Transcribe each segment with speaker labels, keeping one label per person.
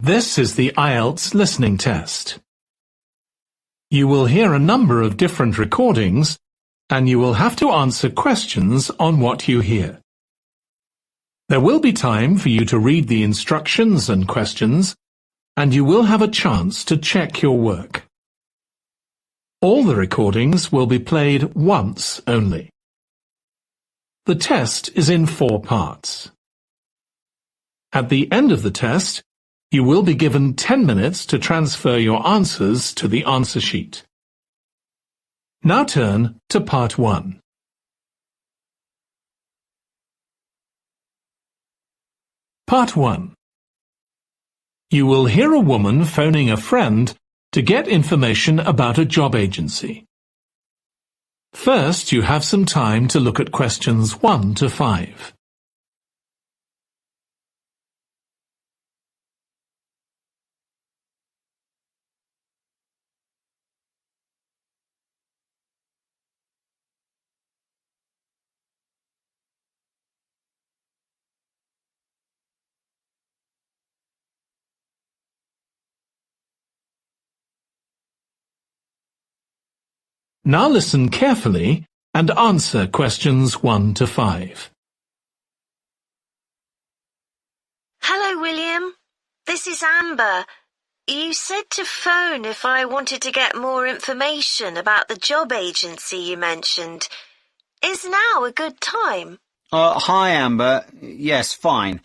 Speaker 1: This is the IELTS listening test. You will hear a number of different recordings, and you will have to answer questions on what you hear. There will be time for you to read the instructions and questions, and you will have a chance to check your work. All the recordings will be played once only. The test is in 4 parts. At the end of the test, you will be given 10 minutes to transfer your answers to the answer sheet. Now turn to Part 1. Part 1. You will hear a woman phoning a friend to get information about a job agency. First, you have some time to look at questions 1 to 5. Now listen carefully and answer questions 1 to 5.
Speaker 2: Hello, William. This is Amber. You said to phone if I wanted to get more information about the job agency you mentioned. Is now a good time?
Speaker 3: Hi, Amber. Yes, fine.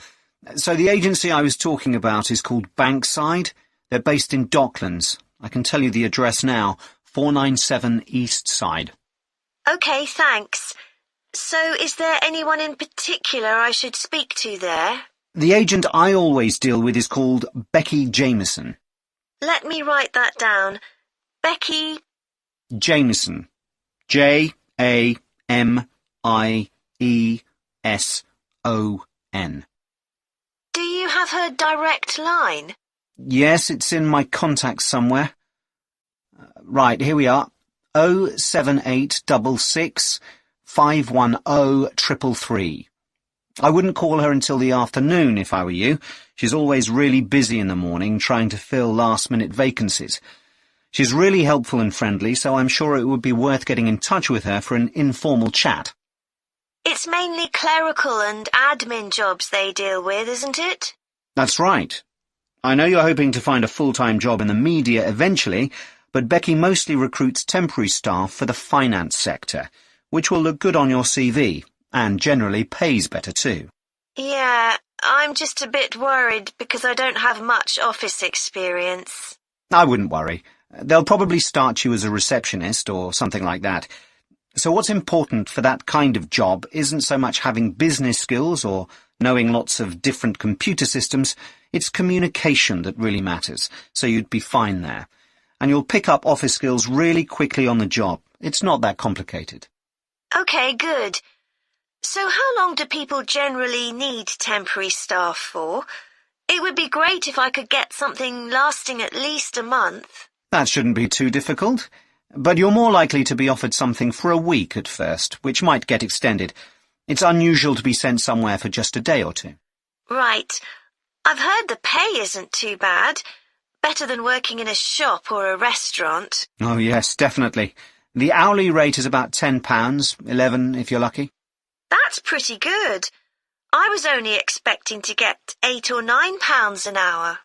Speaker 3: So the agency I was talking about is called Bankside. They're based in Docklands. I can tell you the address now. 497 East Side.
Speaker 2: OK, thanks. So is there anyone in particular I should speak to there?
Speaker 3: The agent I always deal with is called Becky Jameson.
Speaker 2: Let me write that down. Becky
Speaker 3: Jameson. Jamieson.
Speaker 2: Do you have her direct line?
Speaker 3: Yes, it's in my contacts somewhere. Right, here we are. 07866 510 333. I wouldn't call her until the afternoon if I were you. She's always really busy in the morning trying to fill last-minute vacancies. She's really helpful and friendly, so I'm sure it would be worth getting in touch with her for an informal chat.
Speaker 2: It's mainly clerical and admin jobs they deal with, isn't it?
Speaker 3: That's right. I know you're hoping to find a full-time job in the media eventually, but Becky mostly recruits temporary staff for the finance sector, which will look good on your CV, and generally pays better too.
Speaker 2: Yeah, I'm just a bit worried because I don't have much office experience.
Speaker 3: I wouldn't worry. They'll probably start you as a receptionist or something like that. So what's important for that kind of job isn't so much having business skills or knowing lots of different computer systems, it's communication that really matters, so you'd be fine there. And you'll pick up office skills really quickly on the job. It's not that complicated.
Speaker 2: OK, good. So how long do people generally need temporary staff for? It would be great if I could get something lasting at least a month.
Speaker 3: That shouldn't be too difficult. But you're more likely to be offered something for a week at first, which might get extended. It's unusual to be sent somewhere for just a day or two.
Speaker 2: Right. I've heard the pay isn't too bad. Better than working in a shop or a restaurant.
Speaker 3: Oh, yes, definitely. The hourly rate is about £10, $11 if you're lucky.
Speaker 2: That's pretty good. I was only expecting to get £8 or £9 an hour.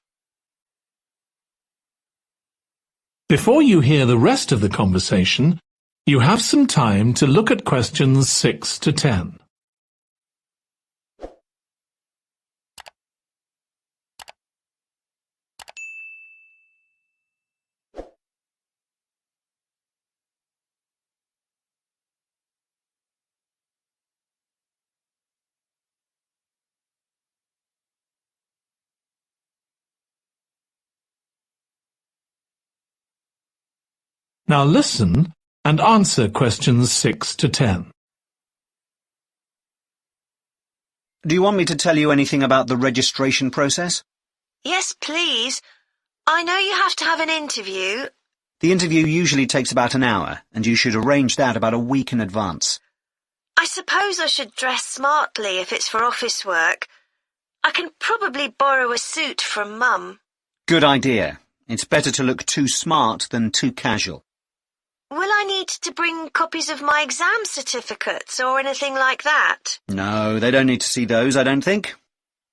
Speaker 1: Before you hear the rest of the conversation, you have some time to look at questions 6 to 10. Now listen and answer questions 6 to 10.
Speaker 3: Do you want me to tell you anything about the registration process?
Speaker 2: Yes, please. I know you have to have an interview.
Speaker 3: The interview usually takes about an hour, and you should arrange that about a week in advance.
Speaker 2: I suppose I should dress smartly if it's for office work. I can probably borrow a suit from Mum.
Speaker 3: Good idea. It's better to look too smart than too casual.
Speaker 2: Will I need to bring copies of my exam certificates or anything like that?
Speaker 3: No, they don't need to see those, I don't think.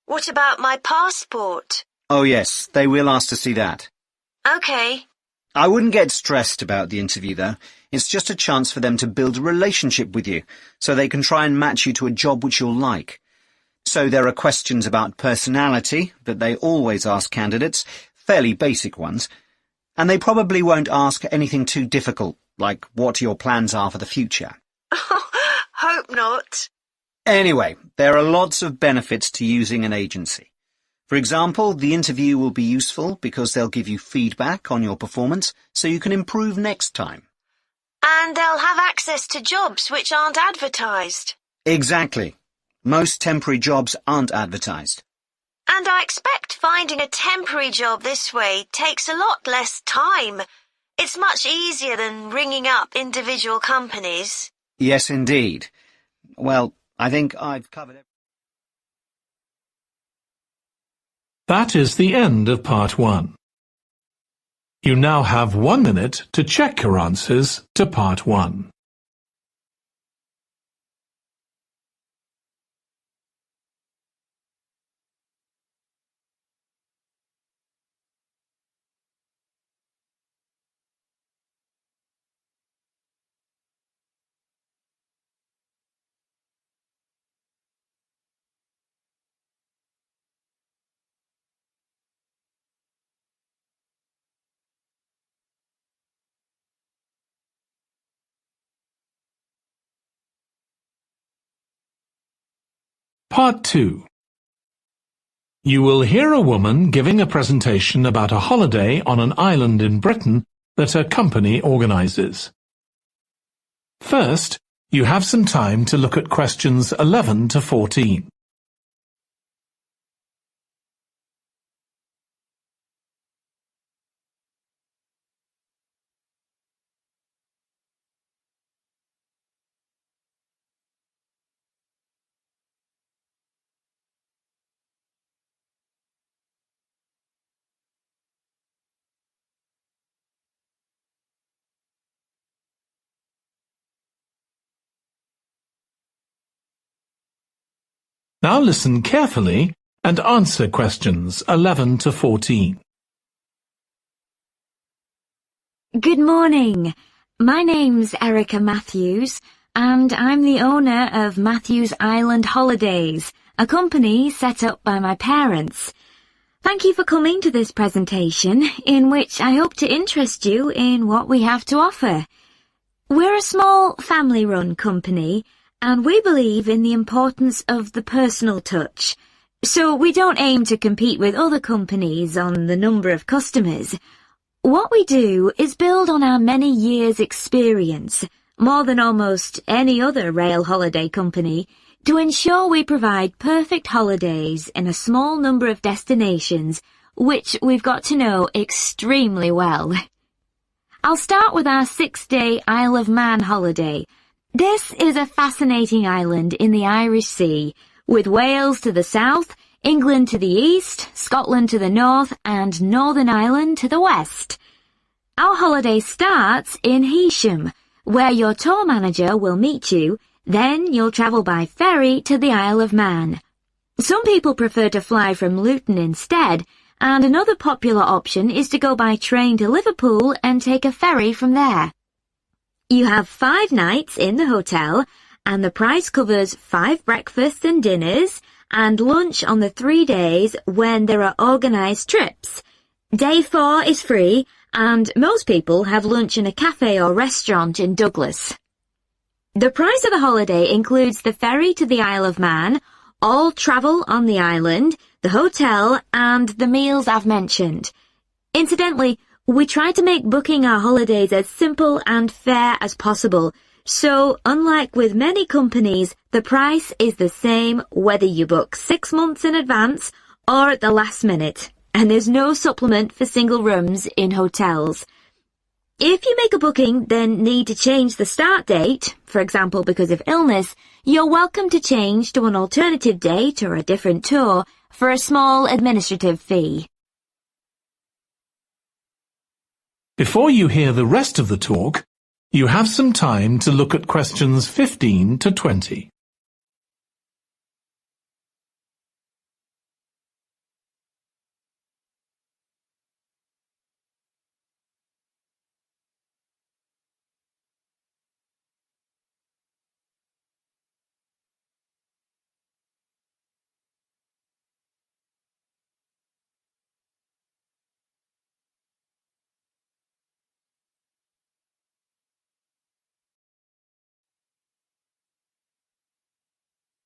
Speaker 2: What about my passport?
Speaker 3: Oh yes, they will ask to see that.
Speaker 2: Okay.
Speaker 3: I wouldn't get stressed about the interview, though. It's just a chance for them to build a relationship with you, so they can try and match you to a job which you'll like. So there are questions about personality that they always ask candidates, fairly basic ones, and they probably won't ask anything too difficult, like what your plans are for the future.
Speaker 2: Hope not.
Speaker 3: Anyway, there are lots of benefits to using an agency. For example, the interview will be useful because they'll give you feedback on your performance so you can improve next time.
Speaker 2: And they'll have access to jobs which aren't advertised.
Speaker 3: Exactly. Most temporary jobs aren't advertised.
Speaker 2: And I expect finding a temporary job this way takes a lot less time. It's much easier than ringing up individual companies.
Speaker 3: Yes, indeed. Well, I think I've covered it.
Speaker 1: That is the end of part 1. You now have 1 minute to check your answers to part 1. Part 2. You will hear a woman giving a presentation about a holiday on an island in Britain that her company organises. First, you have some time to look at questions 11 to 14. Now listen carefully and answer questions 11 to 14.
Speaker 4: Good morning. My name's Erica Matthews, and I'm the owner of Matthews Island Holidays, a company set up by my parents. Thank you for coming to this presentation, in which I hope to interest you in what we have to offer. We're a small family-run company, and we believe in the importance of the personal touch. So we don't aim to compete with other companies on the number of customers. What we do is build on our many years' experience, more than almost any other rail holiday company, to ensure we provide perfect holidays in a small number of destinations, which we've got to know extremely well. I'll start with our 6-day Isle of Man holiday. This is a fascinating island in the Irish Sea, with Wales to the south, England to the east, Scotland to the north, and Northern Ireland to the west. Our holiday starts in Heysham, where your tour manager will meet you, then you'll travel by ferry to the Isle of Man. Some people prefer to fly from Luton instead, and another popular option is to go by train to Liverpool and take a ferry from there. You have 5 nights in the hotel, and the price covers 5 breakfasts and dinners, and lunch on the 3 days when there are organised trips. Day 4 is free, and most people have lunch in a cafe or restaurant in Douglas. The price of the holiday includes the ferry to the Isle of Man, all travel on the island, the hotel, and the meals I've mentioned. Incidentally, we try to make booking our holidays as simple and fair as possible, so unlike with many companies, the price is the same whether you book 6 months in advance or at the last minute, and there's no supplement for single rooms in hotels. If you make a booking, then need to change the start date, for example because of illness, you're welcome to change to an alternative date or a different tour for a small administrative fee.
Speaker 1: Before you hear the rest of the talk, you have some time to look at questions 15 to 20.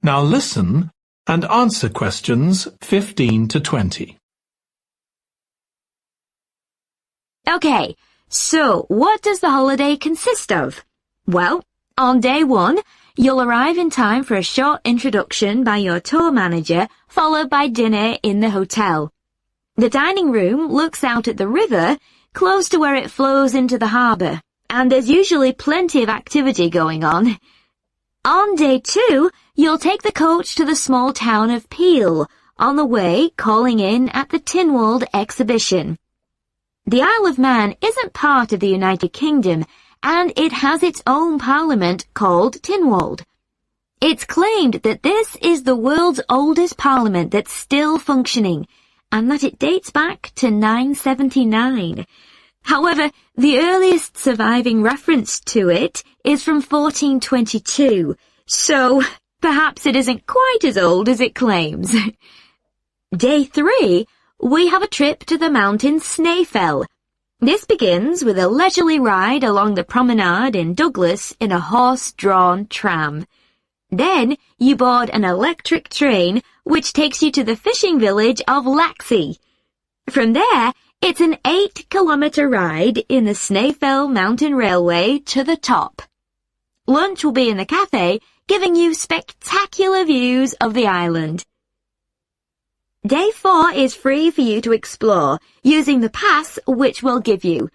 Speaker 1: Now listen and answer questions 15 to 20.
Speaker 4: Okay, so what does the holiday consist of? Well, on day 1, you'll arrive in time for a short introduction by your tour manager, followed by dinner in the hotel. The dining room looks out at the river, close to where it flows into the harbour, and there's usually plenty of activity going on. On day 2, you'll take the coach to the small town of Peel, on the way calling in at the Tynwald exhibition. The Isle of Man isn't part of the United Kingdom, and it has its own parliament called Tynwald. It's claimed that this is the world's oldest parliament that's still functioning, and that it dates back to 979. However, the earliest surviving reference to it is from 1422, so perhaps it isn't quite as old as it claims. Day 3, we have a trip to the mountain Snaefell. This begins with a leisurely ride along the promenade in Douglas in a horse-drawn tram. Then you board an electric train which takes you to the fishing village of Laxey. From there, it's an 8-kilometre ride in the Snaefell Mountain Railway to the top. Lunch will be in the cafe, giving you spectacular views of the island. Day 4 is free for you to explore, using the pass which we'll give you.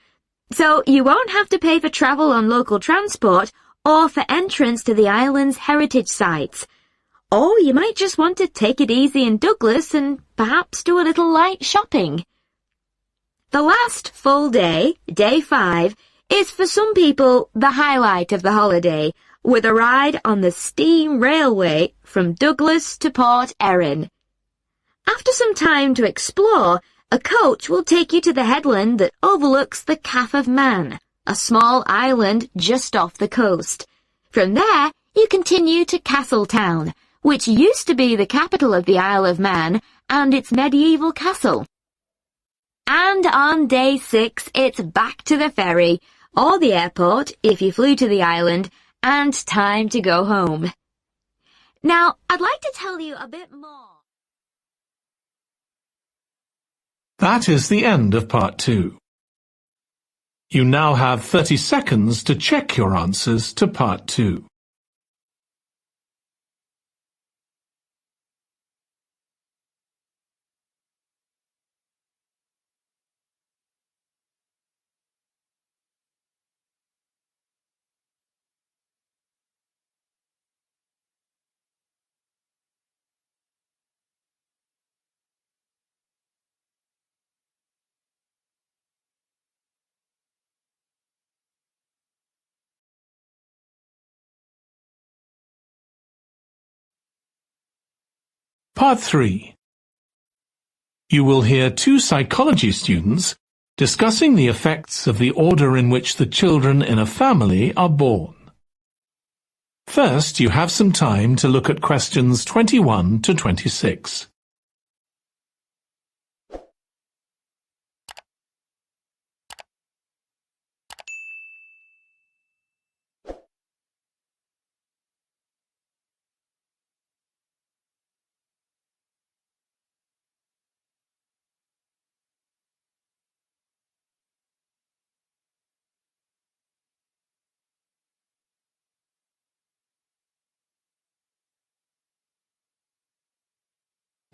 Speaker 4: So you won't have to pay for travel on local transport or for entrance to the island's heritage sites. Or you might just want to take it easy in Douglas and perhaps do a little light shopping. The last full day, day 5, is for some people the highlight of the holiday, with a ride on the steam railway from Douglas to Port Erin. After some time to explore, a coach will take you to the headland that overlooks the Calf of Man, a small island just off the coast. From there, you continue to Castletown, which used to be the capital of the Isle of Man and its medieval castle. And on day 6, it's back to the ferry, or the airport if you flew to the island, and time to go home. Now, I'd like to tell you a bit more.
Speaker 1: That is the end of part 2. You now have 30 seconds to check your answers to part 2. Part 3. You will hear 2 psychology students discussing the effects of the order in which the children in a family are born. First, you have some time to look at questions 21 to 26.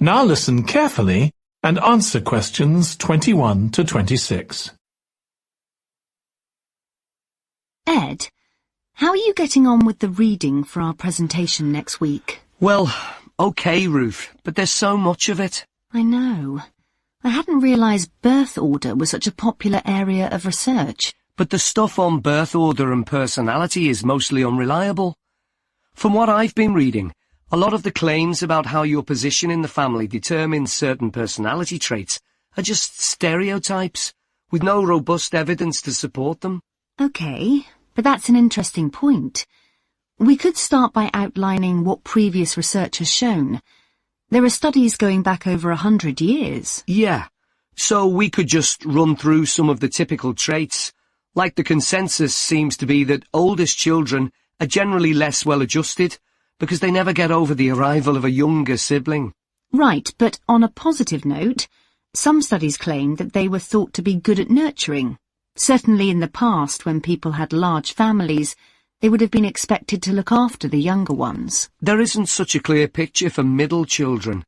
Speaker 1: Now listen carefully and answer questions 21 to 26.
Speaker 5: Ed, how are you getting on with the reading for our presentation next week?
Speaker 6: Well, okay, Ruth, but there's so much of it.
Speaker 5: I know. I hadn't realised birth order was such a popular area of research.
Speaker 6: But the stuff on birth order and personality is mostly unreliable. From what I've been reading, a lot of the claims about how your position in the family determines certain personality traits are just stereotypes, with no robust evidence to support them.
Speaker 5: OK, but that's an interesting point. We could start by outlining what previous research has shown. There are studies going back over 100 years.
Speaker 6: Yeah, so we could just run through some of the typical traits. Like the consensus seems to be that oldest children are generally less well-adjusted because they never get over the arrival of a younger sibling.
Speaker 5: Right, but on a positive note, some studies claim that they were thought to be good at nurturing. Certainly in the past, when people had large families, they would have been expected to look after the younger ones.
Speaker 6: There isn't such a clear picture for middle children,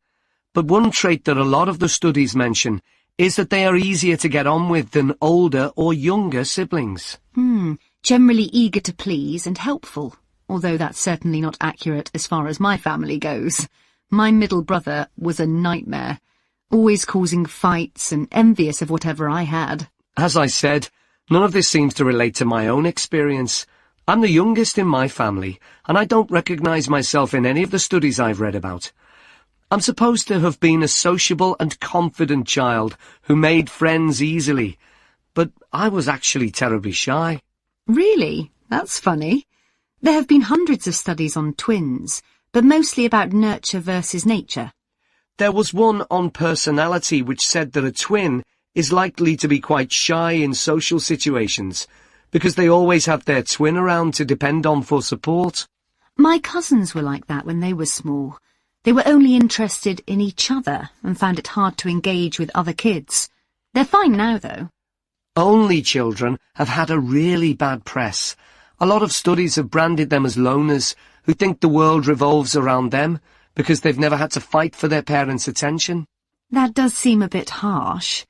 Speaker 6: but one trait that a lot of the studies mention is that they are easier to get on with than older or younger siblings.
Speaker 5: Generally eager to please and helpful, although that's certainly not accurate as far as my family goes. My middle brother was a nightmare, always causing fights and envious of whatever I had.
Speaker 6: As I said, none of this seems to relate to my own experience. I'm the youngest in my family, and I don't recognise myself in any of the studies I've read about. I'm supposed to have been a sociable and confident child who made friends easily, but I was actually terribly shy.
Speaker 5: Really? That's funny. There have been hundreds of studies on twins, but mostly about nurture versus nature.
Speaker 6: There was one on personality which said that a twin is likely to be quite shy in social situations because they always have their twin around to depend on for support.
Speaker 5: My cousins were like that when they were small. They were only interested in each other and found it hard to engage with other kids. They're fine now, though.
Speaker 6: Only children have had a really bad press. A lot of studies have branded them as loners who think the world revolves around them because they've never had to fight for their parents' attention.
Speaker 5: That does seem a bit harsh.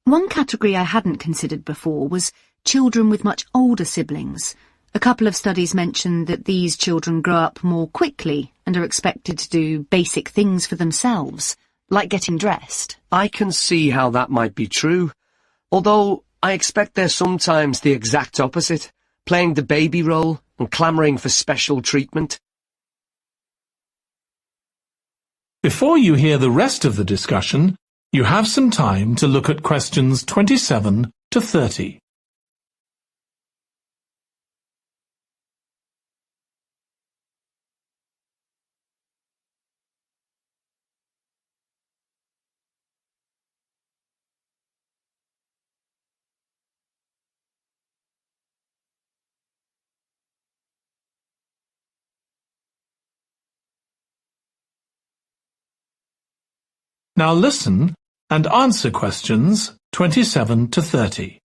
Speaker 5: One category I hadn't considered before was children with much older siblings. A couple of studies mentioned that these children grow up more quickly and are expected to do basic things for themselves, like getting dressed.
Speaker 6: I can see how that might be true, although I expect they're sometimes the exact opposite, playing the baby role and clamouring for special treatment.
Speaker 1: Before you hear the rest of the discussion, you have some time to look at questions 27 to 30. Now listen and answer questions 27 to 30.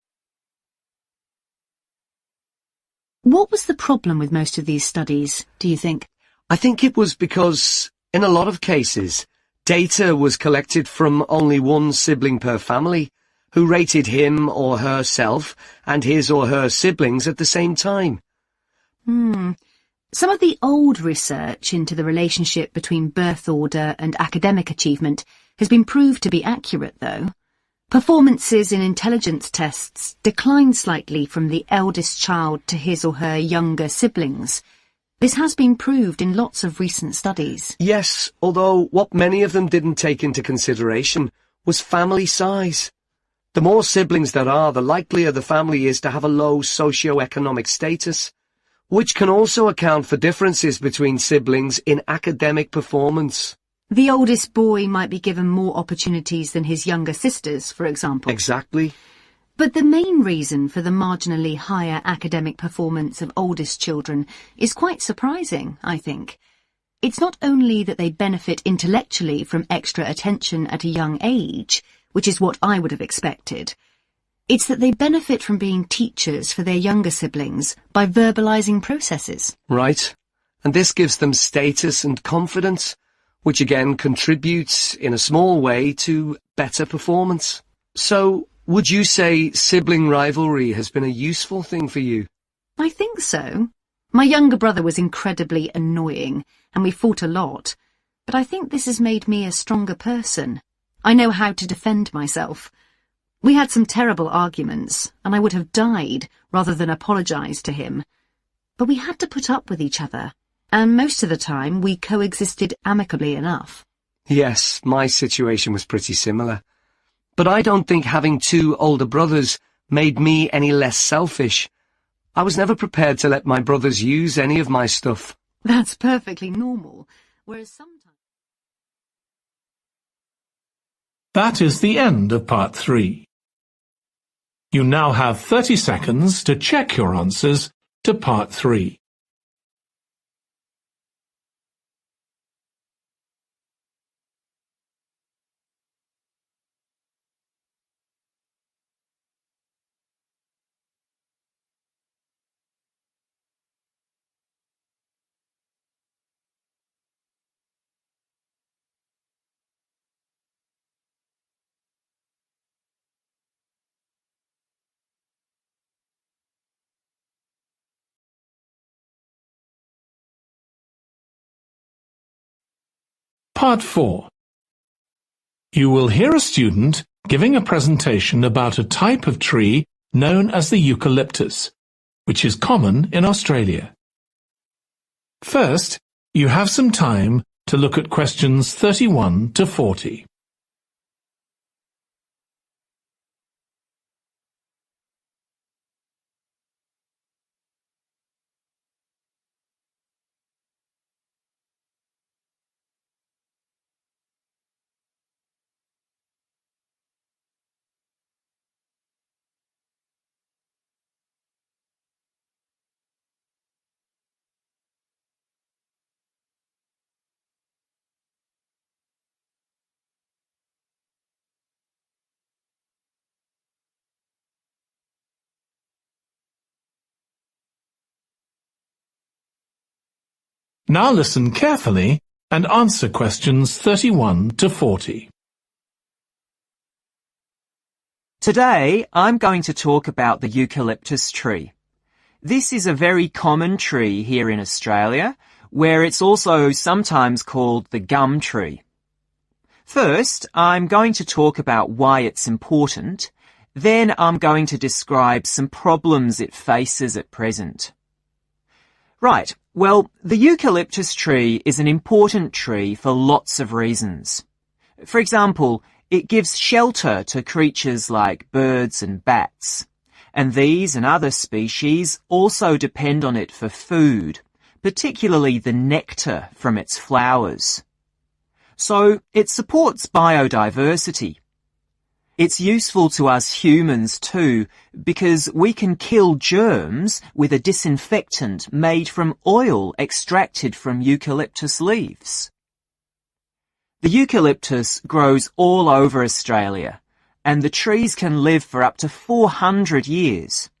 Speaker 5: What was the problem with most of these studies, do you think?
Speaker 6: I think it was because, in a lot of cases, data was collected from only one sibling per family, who rated him or herself and his or her siblings at the same time.
Speaker 5: Some of the old research into the relationship between birth order and academic achievement has been proved to be accurate, though. Performances in intelligence tests declined slightly from the eldest child to his or her younger siblings. This has been proved in lots of recent studies.
Speaker 6: Yes, although what many of them didn't take into consideration was family size. The more siblings there are, the likelier the family is to have a low socio-economic status, which can also account for differences between siblings in academic performance.
Speaker 5: The oldest boy might be given more opportunities than his younger sisters, for example.
Speaker 6: Exactly.
Speaker 5: But the main reason for the marginally higher academic performance of oldest children is quite surprising, I think. It's not only that they benefit intellectually from extra attention at a young age, which is what I would have expected. It's that they benefit from being teachers for their younger siblings by verbalizing processes.
Speaker 6: Right. And this gives them status and confidence, which again contributes in a small way to better performance. So, would you say sibling rivalry has been a useful thing for you?
Speaker 5: I think so. My younger brother was incredibly annoying, and we fought a lot, but I think this has made me a stronger person. I know how to defend myself. We had some terrible arguments, and I would have died rather than apologise to him. But we had to put up with each other, and most of the time we coexisted amicably enough.
Speaker 6: Yes, my situation was pretty similar. But I don't think having two older brothers made me any less selfish. I was never prepared to let my brothers use any of my stuff.
Speaker 5: That's perfectly normal, whereas sometimes...
Speaker 1: That is the end of part 3. You now have 30 seconds to check your answers to part 3. Part 4. You will hear a student giving a presentation about a type of tree known as the eucalyptus, which is common in Australia. First, you have some time to look at questions 31 to 40. Now listen carefully and answer questions 31 to 40.
Speaker 7: Today, I'm going to talk about the eucalyptus tree. This is a very common tree here in Australia, where it's also sometimes called the gum tree. First, I'm going to talk about why it's important. Then I'm going to describe some problems it faces at present. Right, well, the eucalyptus tree is an important tree for lots of reasons. For example, it gives shelter to creatures like birds and bats, and these and other species also depend on it for food, particularly the nectar from its flowers. So it supports biodiversity. It's useful to us humans too, because we can kill germs with a disinfectant made from oil extracted from eucalyptus leaves. The eucalyptus grows all over Australia, and the trees can live for up to 400 years.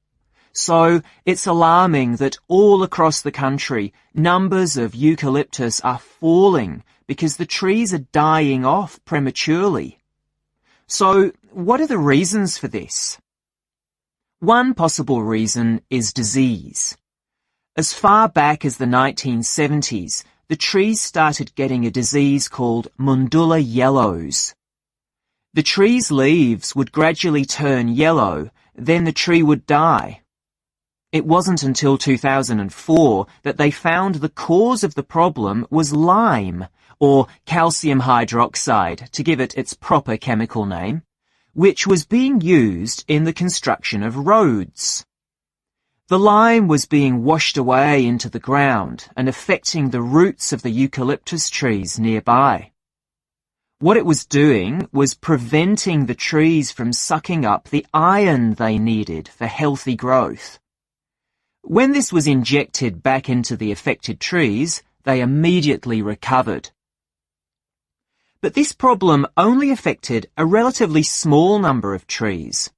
Speaker 7: So it's alarming that all across the country, numbers of eucalyptus are falling because the trees are dying off prematurely. So, what are the reasons for this? One possible reason is disease. As far back as the 1970s, the trees started getting a disease called Mundula yellows. The tree's leaves would gradually turn yellow, then the tree would die. It wasn't until 2004 that they found the cause of the problem was lime, or calcium hydroxide, to give it its proper chemical name, which was being used in the construction of roads. The lime was being washed away into the ground and affecting the roots of the eucalyptus trees nearby. What it was doing was preventing the trees from sucking up the iron they needed for healthy growth. When this was injected back into the affected trees, they immediately recovered. But this problem only affected a relatively small number of trees.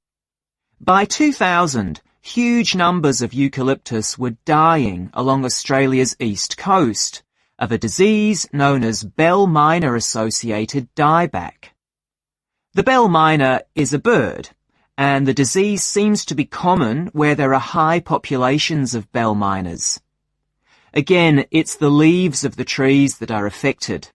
Speaker 7: By 2000, huge numbers of eucalyptus were dying along Australia's east coast of a disease known as bell miner-associated dieback. The bell miner is a bird, and the disease seems to be common where there are high populations of bell miners. Again, it's the leaves of the trees that are affected.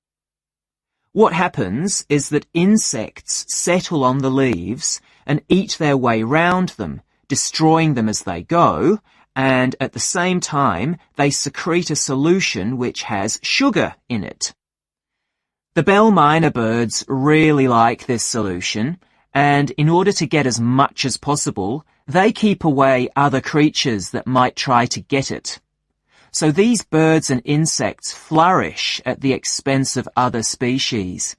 Speaker 7: What happens is that insects settle on the leaves and eat their way round them, destroying them as they go, and at the same time they secrete a solution which has sugar in it. The bell miner birds really like this solution, and in order to get as much as possible, they keep away other creatures that might try to get it. So these birds and insects flourish at the expense of other species,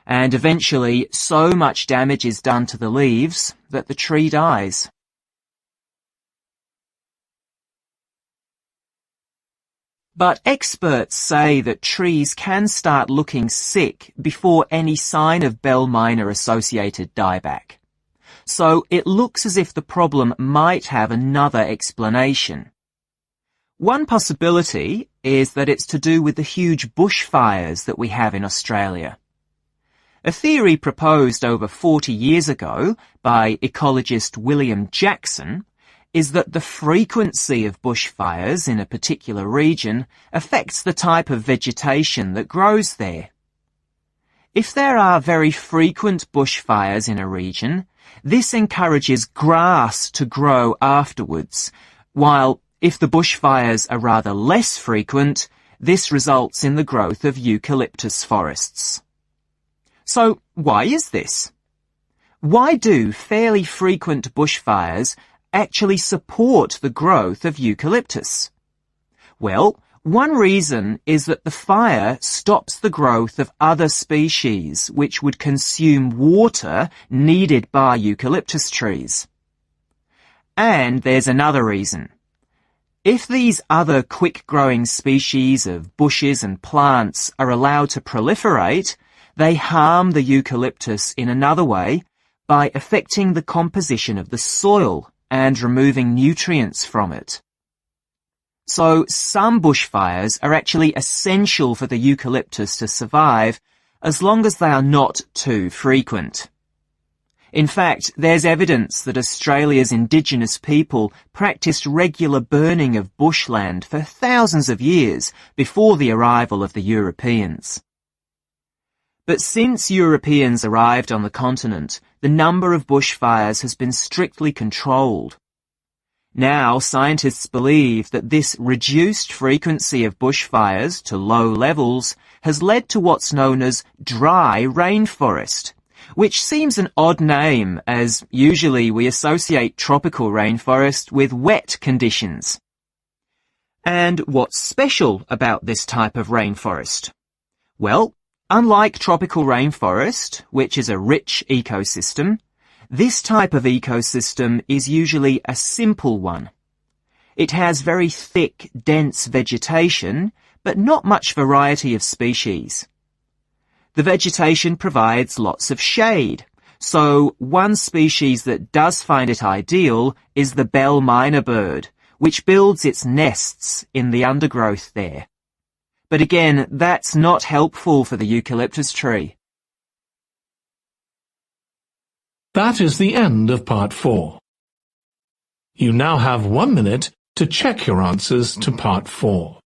Speaker 7: and eventually so much damage is done to the leaves that the tree dies. But experts say that trees can start looking sick before any sign of bell miner-associated dieback. So it looks as if the problem might have another explanation. One possibility is that it's to do with the huge bushfires that we have in Australia. A theory proposed over 40 years ago by ecologist William Jackson is that the frequency of bushfires in a particular region affects the type of vegetation that grows there. If there are very frequent bushfires in a region, this encourages grass to grow afterwards, while if the bushfires are rather less frequent, this results in the growth of eucalyptus forests. So why is this? Why do fairly frequent bushfires actually support the growth of eucalyptus? Well, one reason is that the fire stops the growth of other species which would consume water needed by eucalyptus trees. And there's another reason. If these other quick-growing species of bushes and plants are allowed to proliferate, they harm the eucalyptus in another way by affecting the composition of the soil and removing nutrients from it. So some bushfires are actually essential for the eucalyptus to survive as long as they are not too frequent. In fact, there's evidence that Australia's Indigenous people practiced regular burning of bushland for thousands of years before the arrival of the Europeans. But since Europeans arrived on the continent, the number of bushfires has been strictly controlled. Now, scientists believe that this reduced frequency of bushfires to low levels has led to what's known as dry rainforest, which seems an odd name as usually we associate tropical rainforest with wet conditions. And what's special about this type of rainforest? Well, unlike tropical rainforest, which is a rich ecosystem, this type of ecosystem is usually a simple one. It has very thick, dense vegetation, but not much variety of species. The vegetation provides lots of shade, so one species that does find it ideal is the bell miner bird, which builds its nests in the undergrowth there. But again, that's not helpful for the eucalyptus tree.
Speaker 1: That is the end of part 4. You now have 1 minute to check your answers to part 4.